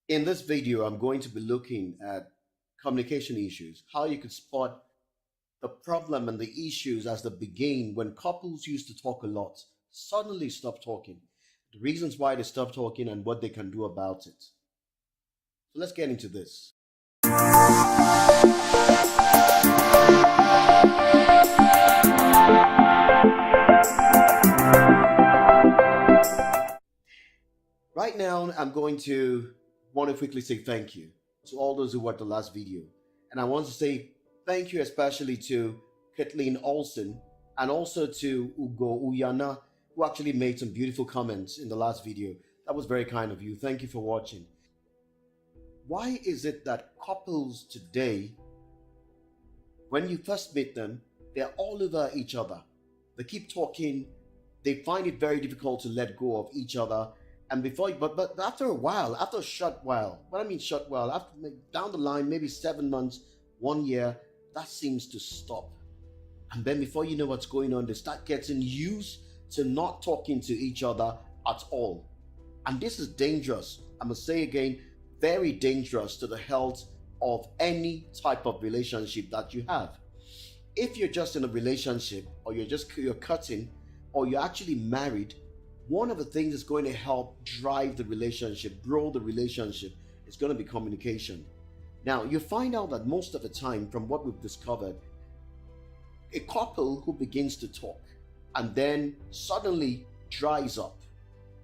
In this video, I'm going to be looking at communication issues, how you could spot the problem and the issues as they begin when couples used to talk a lot suddenly stop talking, the reasons why they stop talking, and what they can do about it. So let's get into this. Right now, I'm going to want to quickly say thank you to all those who watched the last video. And I want to say thank you especially to Kathleen Olsen and also to Ugo Uyana, who actually made some beautiful comments in the last video. That was very kind of you. Thank you for watching. Why is it that couples today, when you first meet them, they're all over each other? They keep talking, they find it very difficult to let go of each other. And but after a while, after a short while, what I mean short while, after down the line, maybe 7 months, 1 year, that seems to stop. And then before you know what's going on, they start getting used to not talking to each other at all. And this is dangerous. I must say again, very dangerous to the health of any type of relationship that you have. If you're just in a relationship, or you're cutting, or you're actually married, one of the things that's going to help drive the relationship, grow the relationship, is going to be communication. Now, you find out that most of the time, from what we've discovered, a couple who begins to talk and then suddenly dries up,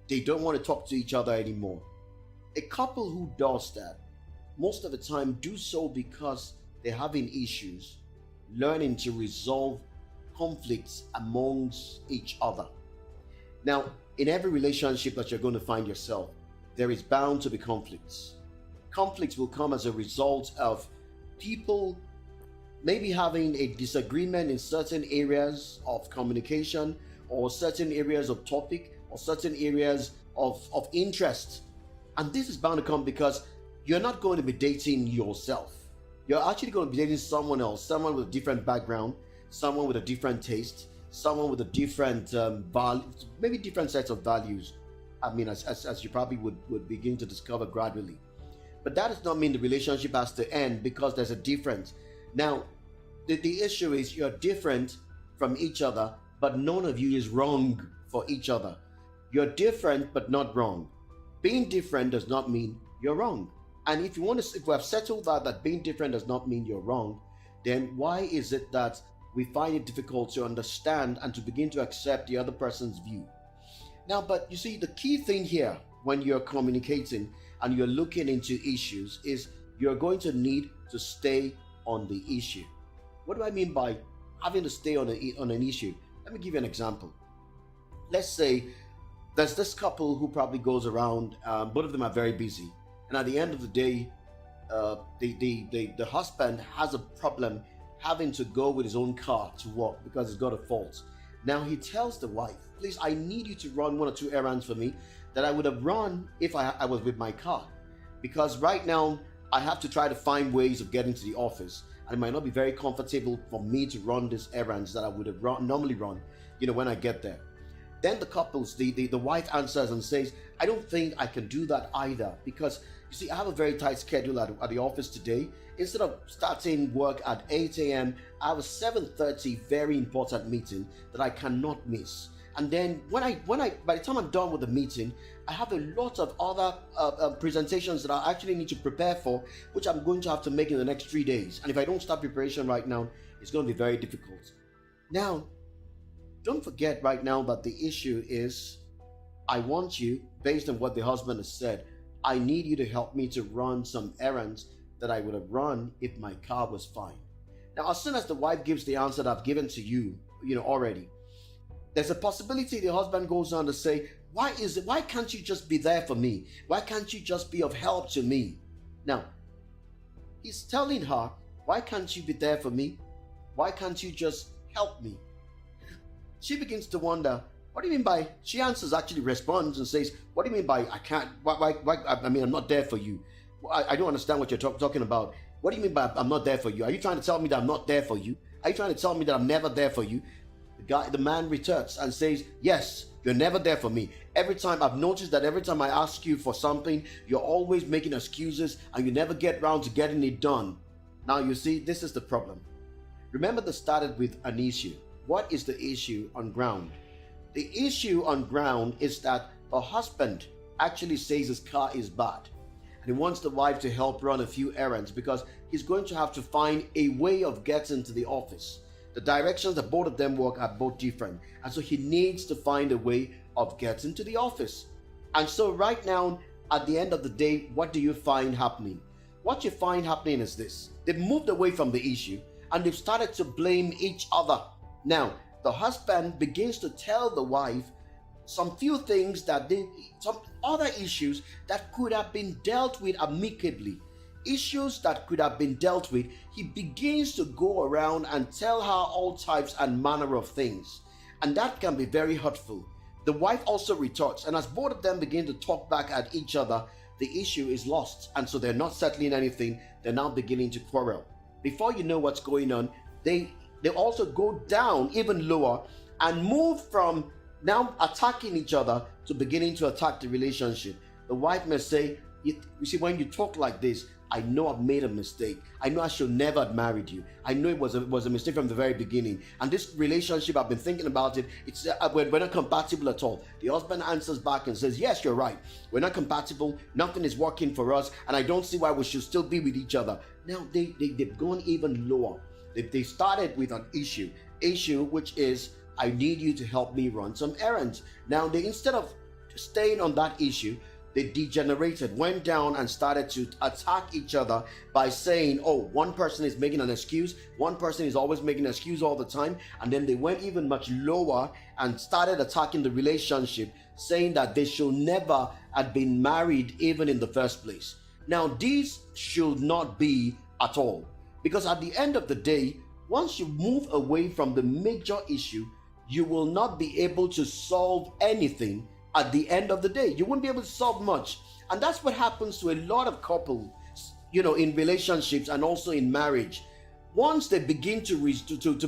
they don't want to talk to each other anymore. A couple who does that, most of the time, do so because they're having issues, learning to resolve conflicts amongst each other. Now, in every relationship that you're going to find yourself, there is bound to be conflicts. Conflicts will come as a result of people maybe having a disagreement in certain areas of communication, or certain areas of topic, or certain areas of interest. And this is bound to come because you're not going to be dating yourself. You're actually going to be dating someone else, someone with a different background, someone with a different taste, someone with a different values, maybe different sets of values. I mean, as you probably would begin to discover gradually. But that does not mean the relationship has to end because there's a difference. Now, the issue is you're different from each other, but none of you is wrong for each other. You're different, but not wrong. Being different does not mean you're wrong. And if we have settled that being different does not mean you're wrong, then why is it that we find it difficult to understand and to begin to accept the other person's view? Now, but you see, the key thing here when you're communicating and you're looking into issues is you're going to need to stay on the issue. What do I mean by having to stay on an issue? Let me give you an example. Let's say there's this couple who probably goes around, both of them are very busy. And at the end of the day, the husband has a problem having to go with his own car to work because he's got a fault. Now he tells the wife, please, I need you to run 1 or 2 errands for me that I would have run if I was with my car. Because right now I have to try to find ways of getting to the office. And it might not be very comfortable for me to run these errands that I would have normally run, when I get there. Then the wife answers and says, I don't think I can do that either because, you see, I have a very tight schedule at the office today. Instead of starting work at 8 a.m., I have a 7:30 very important meeting that I cannot miss. And then by the time I'm done with the meeting, I have a lot of other presentations that I actually need to prepare for, which I'm going to have to make in the next 3 days. And if I don't start preparation right now, it's going to be very difficult. Now, don't forget right now that the issue is, I want you, based on what the husband has said, I need you to help me to run some errands that I would have run if my car was fine. Now, as soon as the wife gives the answer that I've given to you, already, there's a possibility the husband goes on to say, why can't you just be there for me? Why can't you just be of help to me? Now, he's telling her, why can't you be there for me? Why can't you just help me? She begins to wonder, what do you mean by, she answers, actually responds and says, what do you mean by I can't, why I mean, I'm not there for you. I don't understand what you're talking about. What do you mean by I'm not there for you? Are you trying to tell me that I'm not there for you? Are you trying to tell me that I'm never there for you? The man retorts and says, yes, You're never there for me. Every time I've noticed that every time I ask you for something, you're always making excuses and you never get round to getting it done. Now you see, this is the problem. Remember, this started with an issue. What is the issue on ground? The issue on ground is that the husband actually says his car is bad and he wants the wife to help run a few errands because he's going to have to find a way of getting to the office. The directions that both of them work are both different, and so he needs to find a way of getting to the office. And so right now, at the end of the day, what do you find happening? What you find happening is this. They've moved away from the issue and they've started to blame each other. Now, the husband begins to tell the wife some few things some other issues that could have been dealt with amicably. Issues that could have been dealt with, he begins to go around and tell her all types and manner of things. And that can be very hurtful. The wife also retorts, and as both of them begin to talk back at each other, the issue is lost. And so they're not settling anything, they're now beginning to quarrel. Before you know what's going on, they also go down even lower and move from now attacking each other to beginning to attack the relationship. The wife may say, you see, when you talk like this, I know I've made a mistake. I know I should never have married you. I know it was a mistake from the very beginning. And this relationship, I've been thinking about it. We're not compatible at all. The husband answers back and says, yes, you're right. We're not compatible. Nothing is working for us. And I don't see why we should still be with each other. Now, they've gone even lower. They started with an issue which is, I need you to help me run some errands. Now, instead of staying on that issue, they degenerated, went down and started to attack each other by saying, oh, one person is making an excuse, one person is always making an excuse all the time. And then they went even much lower and started attacking the relationship, saying that they should never have been married even in the first place. Now, these should not be at all, because at the end of the day, once you move away from the major issue, you will not be able to solve anything. At the end of the day, you won't be able to solve much. And that's what happens to a lot of couples, in relationships and also in marriage. Once they begin to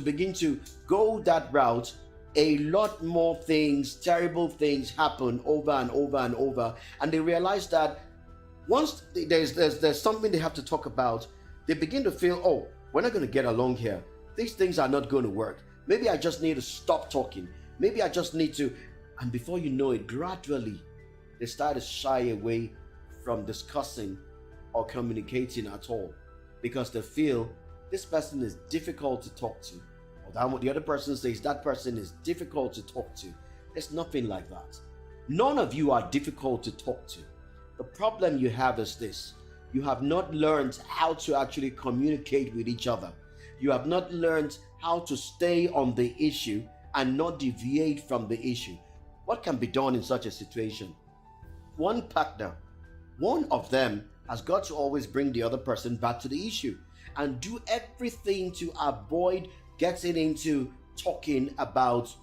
begin to go that route, a lot more things, terrible things happen over and over and over. And they realize that once there's something they have to talk about, they begin to feel, oh, we're not going to get along here. These things are not going to work. Maybe I just need to stop talking. Maybe I just need to. And before you know it, gradually, they start to shy away from discussing or communicating at all because they feel this person is difficult to talk to. Or the other person says that person is difficult to talk to. There's nothing like that. None of you are difficult to talk to. The problem you have is this. You have not learned how to actually communicate with each other. You have not learned how to stay on the issue and not deviate from the issue. What can be done in such a situation? One partner, one of them has got to always bring the other person back to the issue and do everything to avoid getting into talking about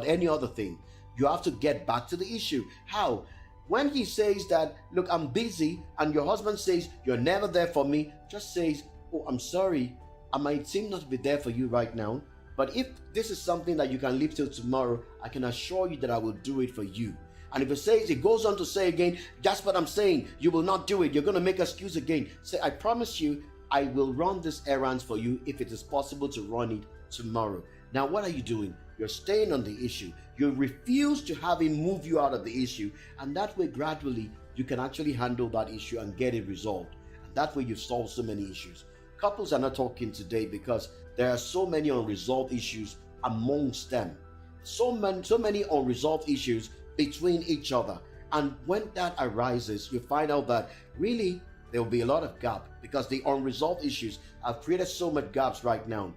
any other thing. You have to get back to the issue. How? When he says that, look, I'm busy, and your husband says, you're never there for me, just says, oh, I'm sorry, I might seem not to be there for you right now, but if this is something that you can leave till tomorrow, I can assure you that I will do it for you. And if it goes on to say again, that's what I'm saying, you will not do it, you're going to make an excuse again. Say, I promise you, I will run this errands for you if it is possible to run it tomorrow. Now, what are you doing? You're staying on the issue. You refuse to have him move you out of the issue. And that way, gradually, you can actually handle that issue and get it resolved. And that way, you solve so many issues. Couples are not talking today because there are so many unresolved issues amongst them. So many unresolved issues between each other. And when that arises, you find out that really there will be a lot of gap because the unresolved issues have created so much gaps right now.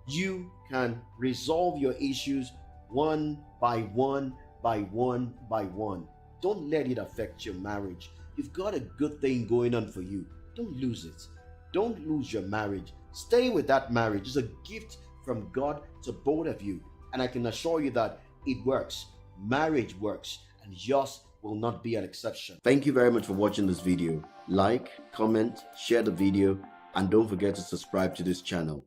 You can resolve your issues one by one by one by one. Don't let it affect your marriage. You've got a good thing going on for you. Don't lose it. Don't lose your marriage. Stay with that marriage. It's a gift from God to both of you. And I can assure you that it works. Marriage works. And yours will not be an exception. Thank you very much for watching this video. Like, comment, share the video, and don't forget to subscribe to this channel.